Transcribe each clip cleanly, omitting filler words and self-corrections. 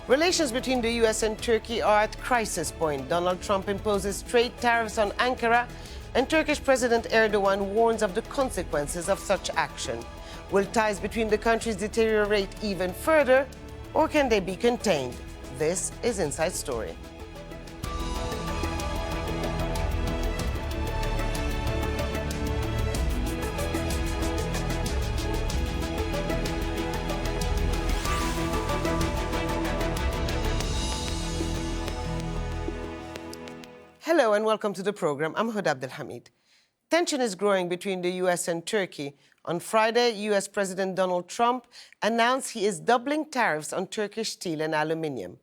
Relations between the U.S. and Turkey are at crisis point. Donald Trump imposes trade tariffs on Ankara, and Turkish President Erdogan warns of the consequences of such action. Will ties between the countries deteriorate even further, or can they be contained? This is Inside Story. Hello and welcome to the program. I'm Hoda Abdelhamid. Tension is growing between the U.S. and Turkey. On Friday, U.S. President Donald Trump announced he is doubling tariffs on Turkish steel and aluminium.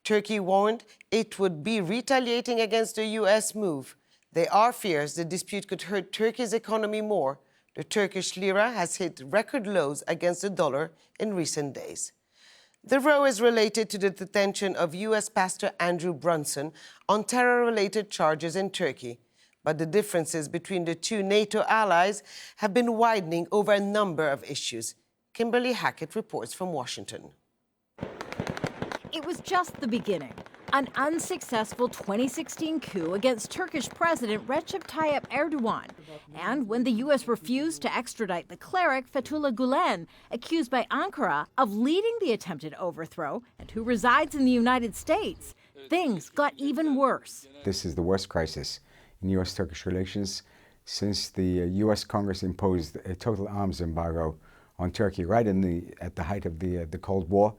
Turkey warned it would be retaliating against the U.S. move. There are fears the dispute could hurt Turkey's economy more. The Turkish lira has hit record lows against the dollar in recent days. The row is related to the detention of U.S. Pastor Andrew Brunson on terror-related charges in Turkey. But the differences between the two NATO allies have been widening over a number of issues. Kimberly Hackett reports from Washington. It was just the beginning. An unsuccessful 2016 coup against Turkish President Recep Tayyip Erdogan. And when the U.S. refused to extradite the cleric Fethullah Gulen, accused by Ankara of leading the attempted overthrow and who resides in the United States, things got even worse. This is the worst crisis in U.S.-Turkish relations since the U.S. Congress imposed a total arms embargo on Turkey right at the height of the Cold War.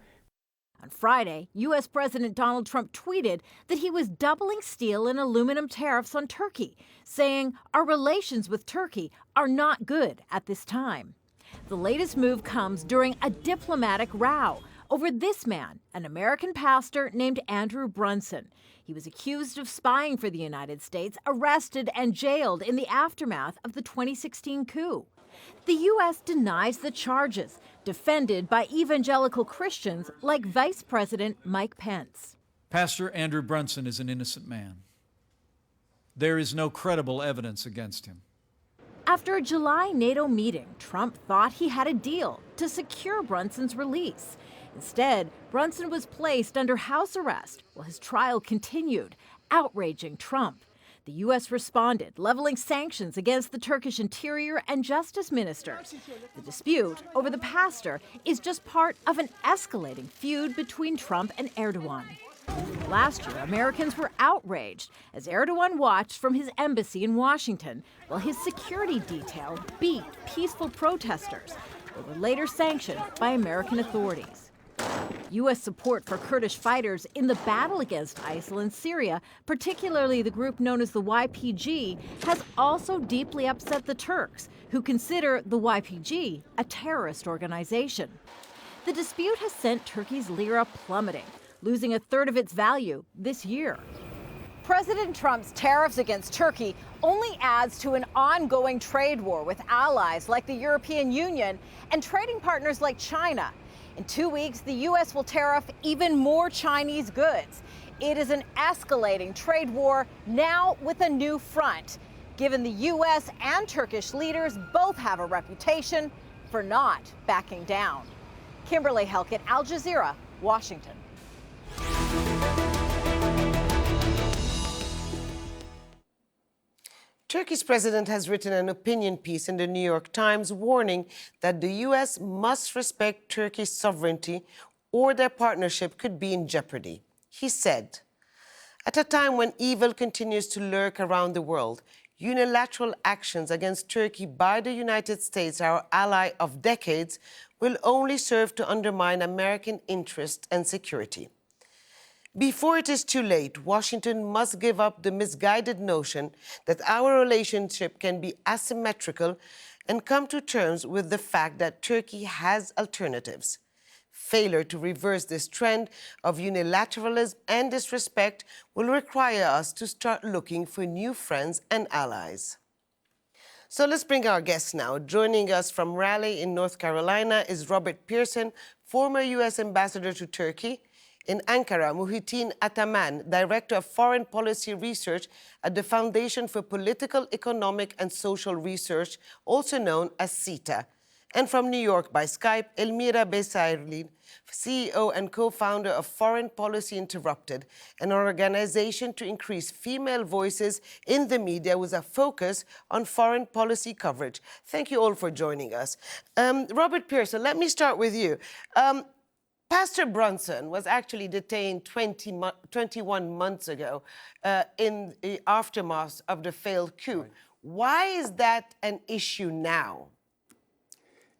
On Friday, U.S. President Donald Trump tweeted that he was doubling steel and aluminum tariffs on Turkey, saying our relations with Turkey are not good at this time. The latest move comes during a diplomatic row over this man, an American pastor named Andrew Brunson. He was accused of spying for the United States, arrested and jailed in the aftermath of the 2016 coup. The U.S. denies the charges, defended by evangelical Christians like Vice President Mike Pence. Pastor Andrew Brunson is an innocent man. There is no credible evidence against him. After a July NATO meeting, Trump thought he had a deal to secure Brunson's release. Instead, Brunson was placed under house arrest while his trial continued, outraging Trump. The U.S. responded, leveling sanctions against the Turkish Interior and Justice ministers. The dispute over the pastor is just part of an escalating feud between Trump and Erdogan. Last year, Americans were outraged as Erdogan watched from his embassy in Washington while his security detail beat peaceful protesters. They were later sanctioned by American authorities. U.S. support for Kurdish fighters in the battle against ISIL in Syria, particularly the group known as the YPG, has also deeply upset the Turks, who consider the YPG a terrorist organization. The dispute has sent Turkey's lira plummeting, losing a third of its value this year. President Trump's tariffs against Turkey only adds to an ongoing trade war with allies like the European Union and trading partners like China. In 2 weeks, the U.S. will tariff even more Chinese goods. It is an escalating trade war now with a new front, given the U.S. and Turkish leaders both have a reputation for not backing down. Kimberly Helkett, Al Jazeera, Washington. Turkey's president has written an opinion piece in the New York Times warning that the U.S. must respect Turkey's sovereignty or their partnership could be in jeopardy. He said, "At a time when evil continues to lurk around the world, unilateral actions against Turkey by the United States, our ally of decades, will only serve to undermine American interest and security. Before it is too late, Washington must give up the misguided notion that our relationship can be asymmetrical and come to terms with the fact that Turkey has alternatives. Failure to reverse this trend of unilateralism and disrespect will require us to start looking for new friends and allies." So let's bring our guests now. Joining us from Raleigh in North Carolina is Robert Pearson, former U.S. ambassador to Turkey. In Ankara, Muhittin Ataman, Director of Foreign Policy Research at the Foundation for Political, Economic and Social Research, also known as SETA. And from New York by Skype, Elmira Bayrasli, CEO and co-founder of Foreign Policy Interrupted, an organization to increase female voices in the media with a focus on foreign policy coverage. Thank you all for joining us. Robert Pearson, let me start with you. Pastor Brunson was actually detained 21 months ago in the aftermath of the failed coup. Right. Why is that an issue now?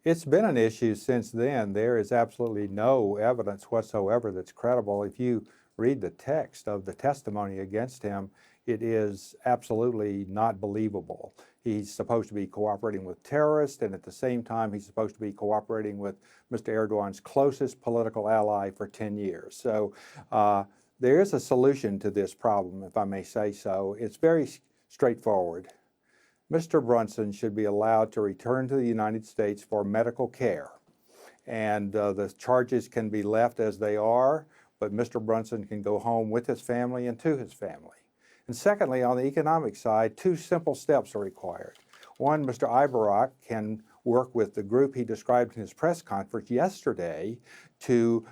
It's been an issue since then. There is absolutely no evidence whatsoever that's credible. If you read the text of the testimony against him, it is absolutely not believable. He's supposed to be cooperating with terrorists, and at the same time, he's supposed to be cooperating with Mr. Erdogan's closest political ally for 10 years. So there is a solution to this problem, if I may say so. It's very straightforward. Mr. Brunson should be allowed to return to the United States for medical care. And the charges can be left as they are, but Mr. Brunson can go home with his family and to his family. And secondly, on the economic side, two simple steps are required. One, Mr. Ibarak can work with the group he described in his press conference yesterday to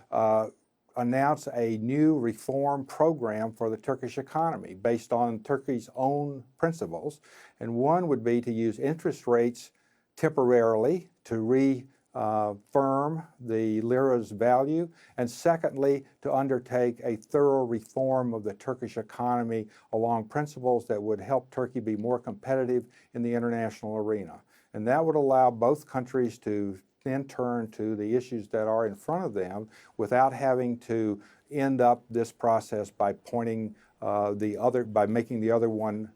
announce a new reform program for the Turkish economy based on Turkey's own principles. And one would be to use interest rates temporarily to reaffirm the lira's value. And secondly, to undertake a thorough reform of the Turkish economy along principles that would help Turkey be more competitive in the international arena. And that would allow both countries to then turn to the issues that are in front of them without having to end up this process by pointing by making the other one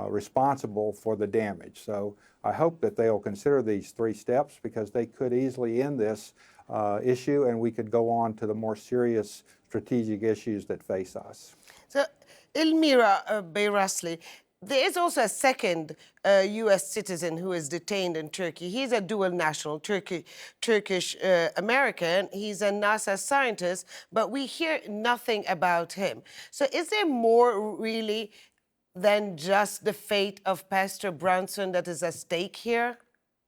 responsible for the damage. So I hope that they'll consider these three steps because they could easily end this issue and we could go on to the more serious strategic issues that face us. So, Elmira Bayrasli, there is also a second U.S. citizen who is detained in Turkey. He's a dual national, Turkish-American. He's a NASA scientist, but we hear nothing about him. So is there more really than just the fate of Pastor Brunson that is at stake here?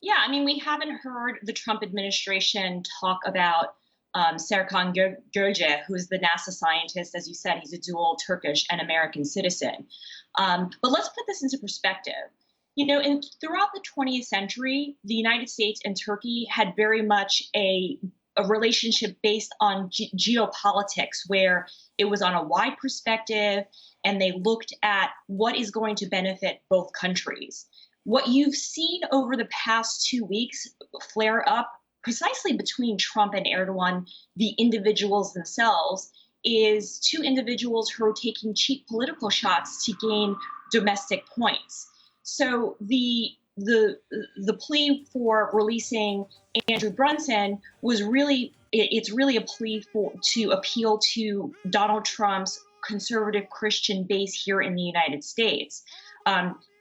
Yeah, I mean, we haven't heard the Trump administration talk about Serkan Gölce, who's the NASA scientist. As you said, he's a dual Turkish and American citizen. But let's put this into perspective. You know, throughout the 20th century, the United States and Turkey had very much a relationship based on geopolitics, where it was on a wide perspective, and they looked at what is going to benefit both countries. What you've seen over the past 2 weeks flare up precisely between Trump and Erdogan, the individuals themselves, is two individuals who are taking cheap political shots to gain domestic points. So the plea for releasing Andrew Brunson was really, it's really a plea to appeal to Donald Trump's conservative Christian base here in the United States.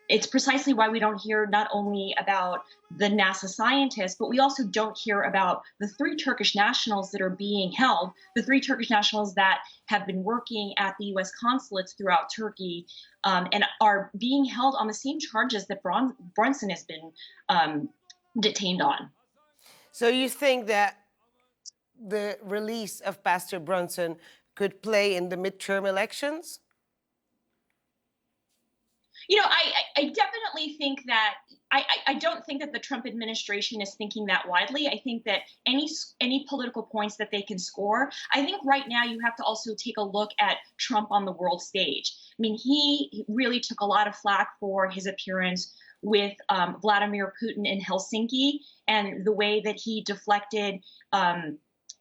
It's precisely why we don't hear not only about the NASA scientists, but we also don't hear about the 3 Turkish nationals that are being held, the 3 Turkish nationals that have been working at the U.S. consulates throughout Turkey and are being held on the same charges that Brunson has been detained on. So you think that the release of Pastor Brunson could play in the midterm elections? You know, I definitely think that I don't think that the Trump administration is thinking that widely. I think that any political points that they can score, I think right now you have to also take a look at Trump on the world stage. I mean, he really took a lot of flack for his appearance with Vladimir Putin in Helsinki and the way that he deflected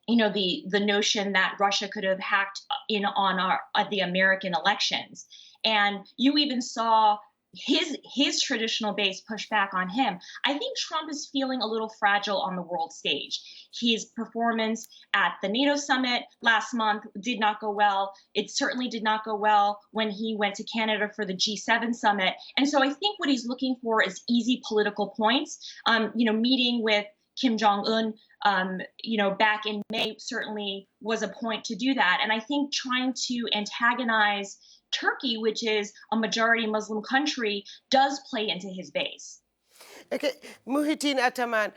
you know, the notion that Russia could have hacked in on the American elections. And you even saw his traditional base push back on him. I think Trump is feeling a little fragile on the world stage. His performance at the NATO summit last month did not go well. It certainly did not go well when he went to Canada for the G7 summit. And so I think what he's looking for is easy political points. You know, meeting with Kim Jong-un, you know, back in May certainly was a point to do that. And I think trying to antagonize Turkey, which is a majority Muslim country, does play into his base. Okay, Muhittin, Ataman,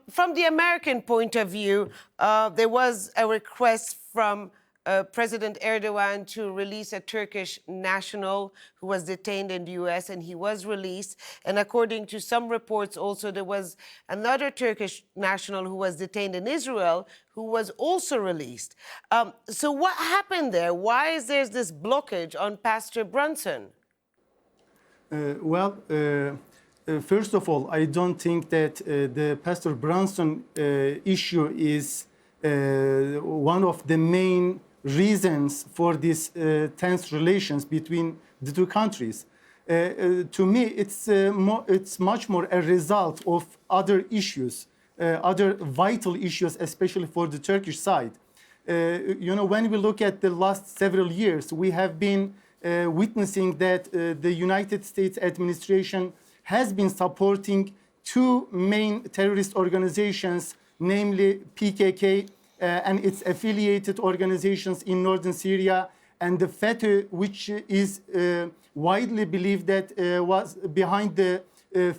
from the American point of view, there was a request from President Erdogan to release a Turkish national who was detained in the US, and he was released. And according to some reports also, there was another Turkish national who was detained in Israel who was also released. So what happened there? Why is there this blockage on Pastor Brunson? First of all, I don't think that the Pastor Brunson issue is one of the main reasons for this tense relations between the two countries. To me, it's much more a result of other issues, other vital issues, especially for the Turkish side. When we look at the last several years, we have been witnessing that the United States administration has been supporting two main terrorist organizations, namely PKK and its affiliated organizations in northern Syria, and the FETA, which is widely believed that was behind the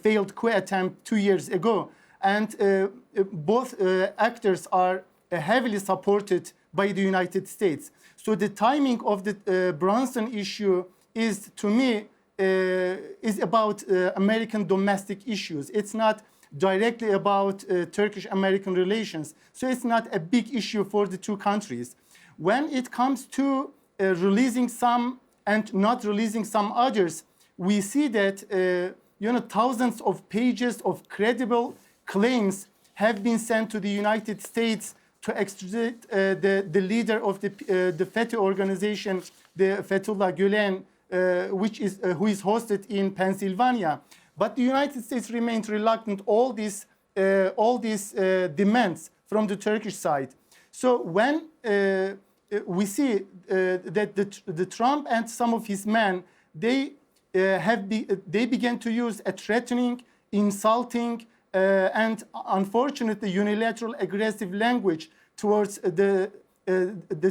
failed coup attempt 2 years ago. And both actors are heavily supported by the United States. So the timing of the Brunson issue is, to me, is about American domestic issues. It's not directly about Turkish-American relations. So it's not a big issue for the two countries. When it comes to releasing some and not releasing some others, we see that thousands of pages of credible claims have been sent to the United States to extradite the leader of the FETA organization, the Fethullah Gülen, who is hosted in Pennsylvania. But the United States remained reluctant all these demands from the Turkish side. So when we see that the Trump and some of his men, they began to use a threatening, insulting, and unfortunately unilateral aggressive language towards the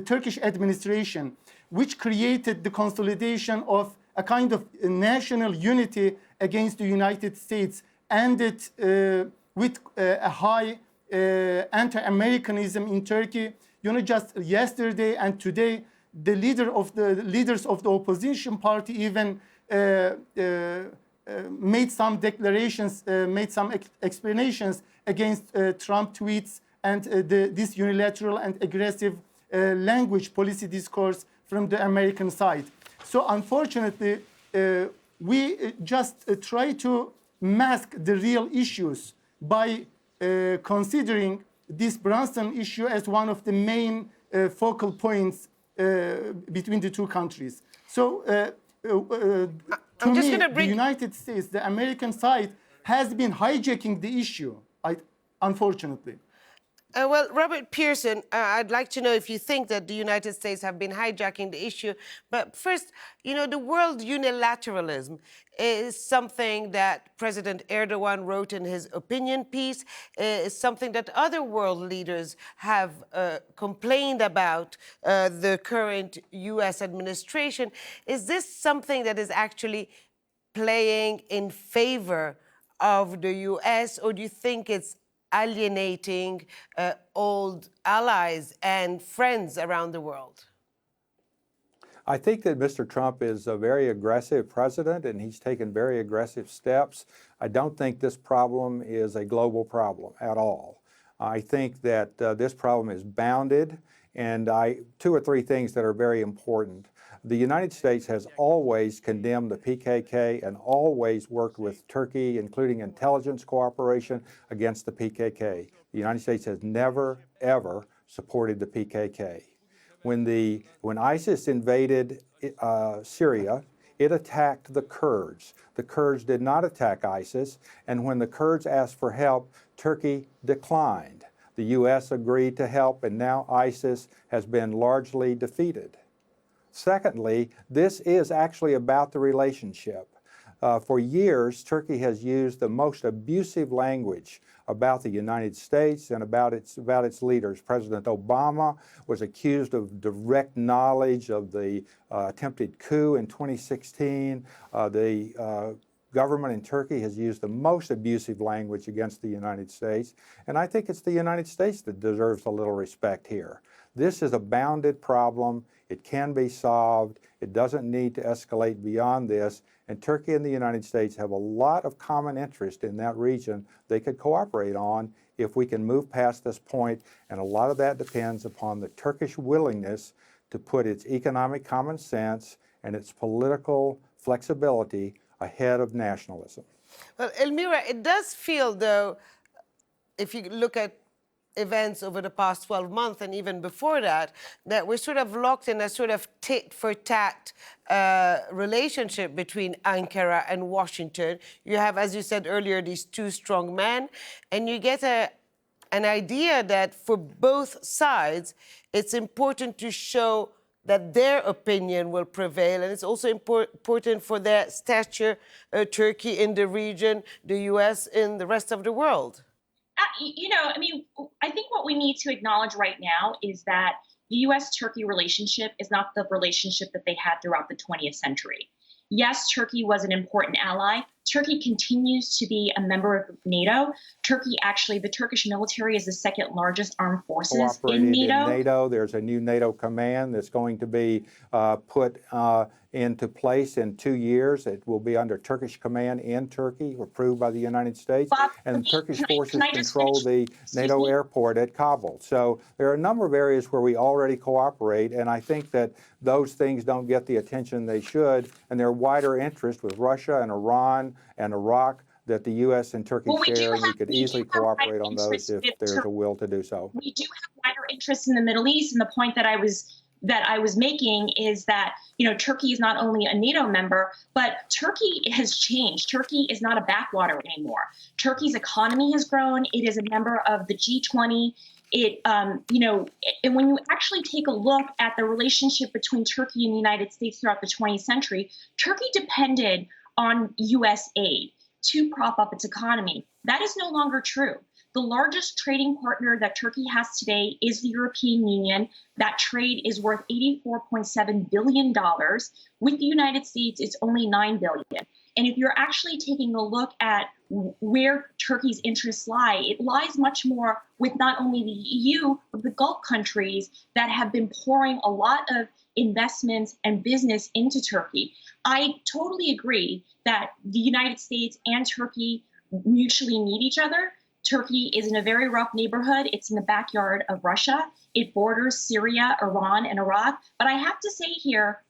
Turkish administration, which created the consolidation of a kind of national unity against the United States, ended with a high anti-Americanism in Turkey. Just yesterday and today, the leaders of the opposition party even made some declarations, made some explanations against Trump tweets and this unilateral and aggressive language policy discourse from the American side. So unfortunately, we just try to mask the real issues by considering this Brunson issue as one of the main focal points between the two countries. So to me, the United States, the American side, has been hijacking the issue, unfortunately. Well, Robert Pearson, I'd like to know if you think that the United States have been hijacking the issue. But first, the world unilateralism is something that President Erdogan wrote in his opinion piece. It's something that other world leaders have complained about the current U.S. administration. Is this something that is actually playing in favor of the U.S., or do you think it's alienating old allies and friends around the world? I think that Mr. Trump is a very aggressive president, and he's taken very aggressive steps. I don't think this problem is a global problem at all. I think that this problem is bounded, and two or three things that are very important. The United States has always condemned the PKK and always worked with Turkey, including intelligence cooperation against the PKK. The United States has never, ever supported the PKK. When ISIS invaded Syria, it attacked the Kurds. The Kurds did not attack ISIS, and when the Kurds asked for help, Turkey declined. The U.S. agreed to help, and now ISIS has been largely defeated. Secondly, this is actually about the relationship. For years, Turkey has used the most abusive language about the United States and about its leaders. President Obama was accused of direct knowledge of the attempted coup in 2016. The government in Turkey has used the most abusive language against the United States, and I think it's the United States that deserves a little respect here. This is a bounded problem. It can be solved. It doesn't need to escalate beyond this, and Turkey and the United States have a lot of common interest in that region they could cooperate on if we can move past this point, and a lot of that depends upon the Turkish willingness to put its economic common sense and its political flexibility ahead of nationalism. Well, Elmira, it does feel, though, if you look at events over the past 12 months and even before that, that we're sort of locked in a sort of tit-for-tat relationship between Ankara and Washington. You have, as you said earlier, these two strong men, and you get an idea that for both sides, it's important to show that their opinion will prevail, and it's also important for their stature, Turkey in the region, the U.S. in the rest of the world. You know, I mean, I think what we need to acknowledge right now is that the U.S.-Turkey relationship is not the relationship that they had throughout the 20th century. Yes, Turkey was an important ally. Turkey continues to be a member of NATO. Turkey, actually, the Turkish military is the second largest armed forces in NATO. There's a new NATO command that's going to be put into place in 2 years. It will be under Turkish command in Turkey, approved by the United States. And Turkish forces control the NATO airport at Kabul. So there are a number of areas where we already cooperate, and I think that those things don't get the attention they should, and there are wider interests with Russia and Iran and Iraq that the U.S. and Turkey share, and we could easily cooperate on those if there's a will to do so. We do have wider interests in the Middle East, and the point that I was making is that, you know, Turkey is not only a NATO member, but Turkey has changed. Turkey is not a backwater anymore. Turkey's economy has grown. It is a member of the G20. You know, and when you actually take a look at the relationship between Turkey and the United States throughout the 20th century, Turkey depended on U.S. aid to prop up its economy. That is no longer true. The largest trading partner that Turkey has today is the European Union. That trade is worth $84.7 billion. With the United States, it's only $9 billion. And if you're actually taking a look at where Turkey's interests lie, it lies much more with not only the EU, but the Gulf countries that have been pouring a lot of investments and business into Turkey. I totally agree that the United States and Turkey mutually need each other. Turkey is in a very rough neighborhood. It's in the backyard of Russia. It borders Syria, Iran, and Iraq. But I have to say here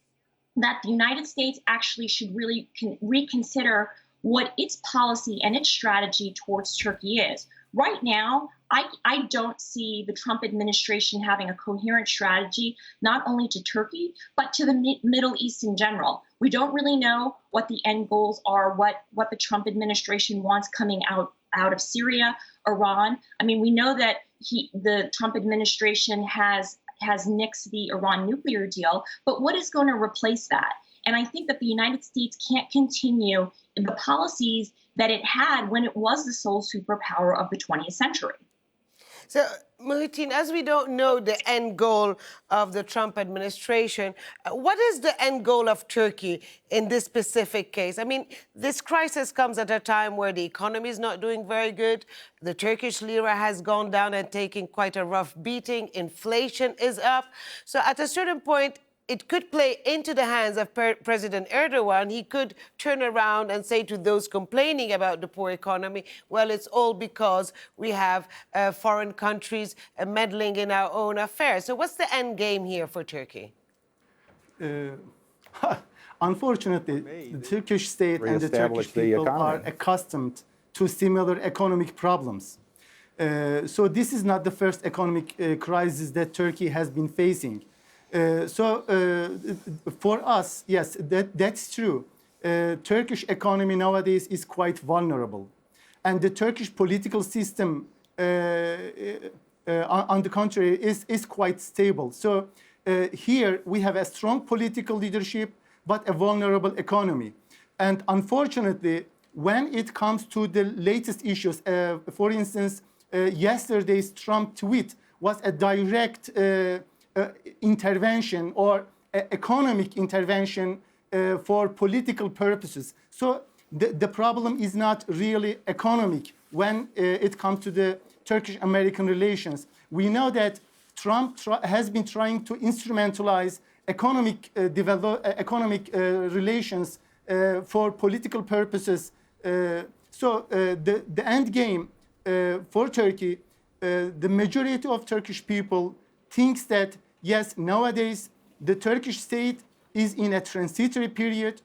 that the United States actually should really reconsider what its policy and its strategy towards Turkey is. Right now, I don't see the Trump administration having a coherent strategy, not only to Turkey, but to the Middle East in general. We don't really know what the end goals are, what the Trump administration wants coming out of Syria, Iran. I mean, we know that the Trump administration has nixed the Iran nuclear deal, but what is going to replace that? And I think that the United States can't continue in the policies that it had when it was the sole superpower of the 20th century. So, Muhittin, as we don't know the end goal of the Trump administration, what is the end goal of Turkey in this specific case? I mean, this crisis comes at a time where the economy is not doing very good. The Turkish lira has gone down and taken quite a rough beating. Inflation is up. So at a certain point, it could play into the hands of President Erdogan. He could turn around and say to those complaining about the poor economy, well, it's all because we have foreign countries meddling in our own affairs. So what's the end game here for Turkey? Unfortunately, the Turkish state and the Turkish people are accustomed to similar economic problems. So this is not the first economic crisis that Turkey has been facing. For us, yes, that's true. Turkish economy nowadays is quite vulnerable. And the Turkish political system, on the contrary, is quite stable. So here we have a strong political leadership, but a vulnerable economy. And unfortunately, when it comes to the latest issues, for instance, yesterday's Trump tweet was a direct intervention or economic intervention for political purposes. So the problem is not really economic when it comes to the Turkish-American relations. We know that Trump has been trying to instrumentalize economic relations for political purposes. So the end game for Turkey, the majority of Turkish people thinks that, yes, nowadays the Turkish state is in a transitory period.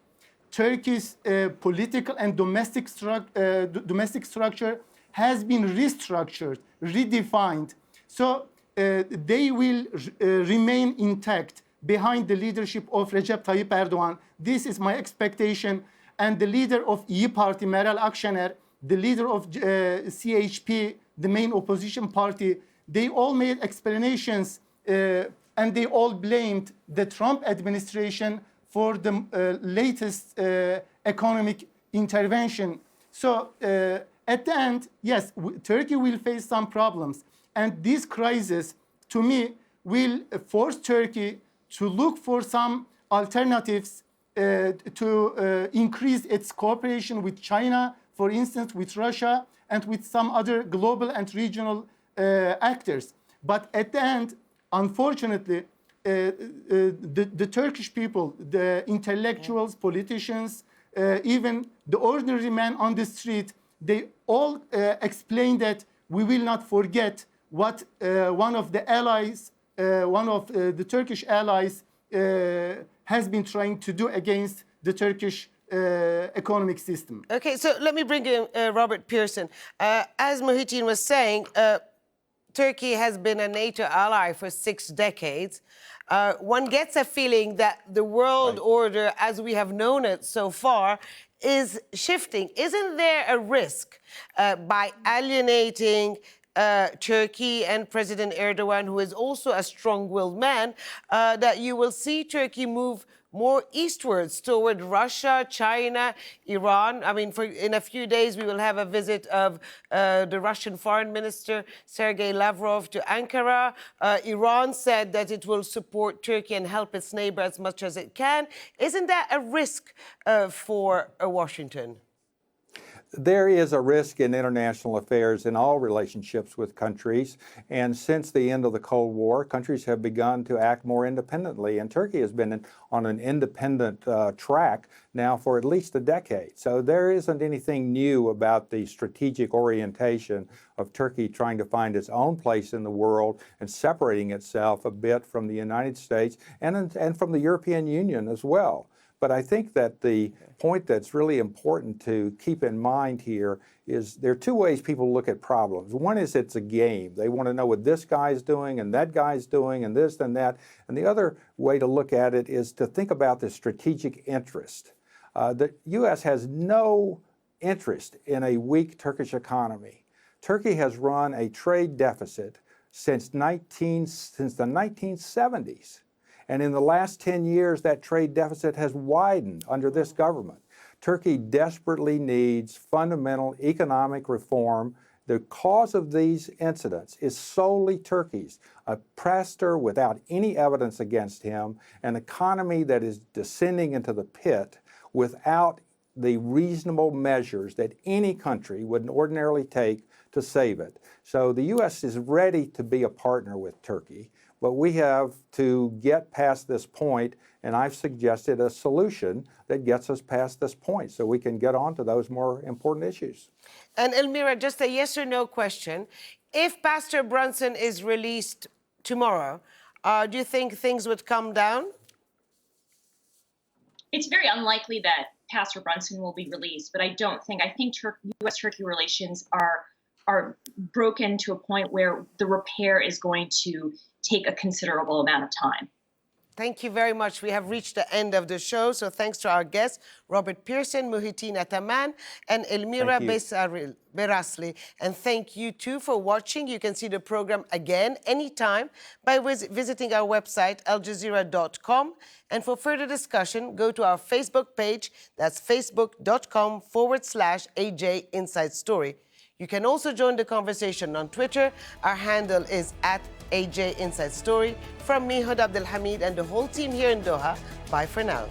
Turkey's political and domestic structure has been restructured, redefined. So they will remain intact behind the leadership of Recep Tayyip Erdogan. This is my expectation. And the leader of İYİ Party, Meral Akşener, the leader of CHP, the main opposition party, they all made explanations and they all blamed the Trump administration for the latest economic intervention. So at the end, yes, Turkey will face some problems. And this crisis, to me, will force Turkey to look for some alternatives to increase its cooperation with China, for instance, with Russia, and with some other global and regional actors. But at the end, unfortunately, the Turkish people, the intellectuals, politicians, even the ordinary man on the street, they all explain that we will not forget what one of the allies, one of the Turkish allies has been trying to do against the Turkish economic system. Okay, so let me bring in Robert Pearson. As Muhittin was saying, Turkey has been a NATO ally for 6 decades. One gets a feeling that the world order, as we have known it so far, is shifting. Isn't there a risk by alienating Turkey and President Erdogan, who is also a strong-willed man, that you will see Turkey move more eastwards toward Russia, China, Iran? I mean, in a few days, we will have a visit of the Russian Foreign Minister, Sergei Lavrov, to Ankara. Iran said that it will support Turkey and help its neighbor as much as it can. Isn't that a risk for Washington? There is a risk in international affairs in all relationships with countries, and since the end of the Cold War, countries have begun to act more independently, and Turkey has been on an independent track now for at least a decade. So there isn't anything new about the strategic orientation of Turkey trying to find its own place in the world and separating itself a bit from the United States and from the European Union as well. But I think that the point that's really important to keep in mind here is there are 2 ways people look at problems. One is it's a game. They want to know what this guy's doing and that guy's doing and this and that. And the other way to look at it is to think about the strategic interest. The U.S. has no interest in a weak Turkish economy. Turkey has run a trade deficit since the 1970s. And in the last 10 years, that trade deficit has widened under this government. Turkey desperately needs fundamental economic reform. The cause of these incidents is solely Turkey's. A prester without any evidence against him, an economy that is descending into the pit without the reasonable measures that any country would ordinarily take to save it. So the U.S. is ready to be a partner with Turkey. But we have to get past this point, and I've suggested a solution that gets us past this point so we can get on to those more important issues. And Elmira, just a yes or no question. If Pastor Brunson is released tomorrow, do you think things would calm down? It's very unlikely that Pastor Brunson will be released, but I think U.S.-Turkey relations are broken to a point where the repair is going to take a considerable amount of time. Thank you very much. We have reached the end of the show. So thanks to our guests, Robert Pearson, Muhittin Ataman, and Elmira Bayrasli. And thank you too for watching. You can see the program again anytime by visiting our website, aljazeera.com. And for further discussion, go to our Facebook page. That's facebook.com/AJ Inside Story. You can also join the conversation on Twitter. Our handle is @AJ Inside Story. From me, Hoda Abdelhamid, and the whole team here in Doha, bye for now.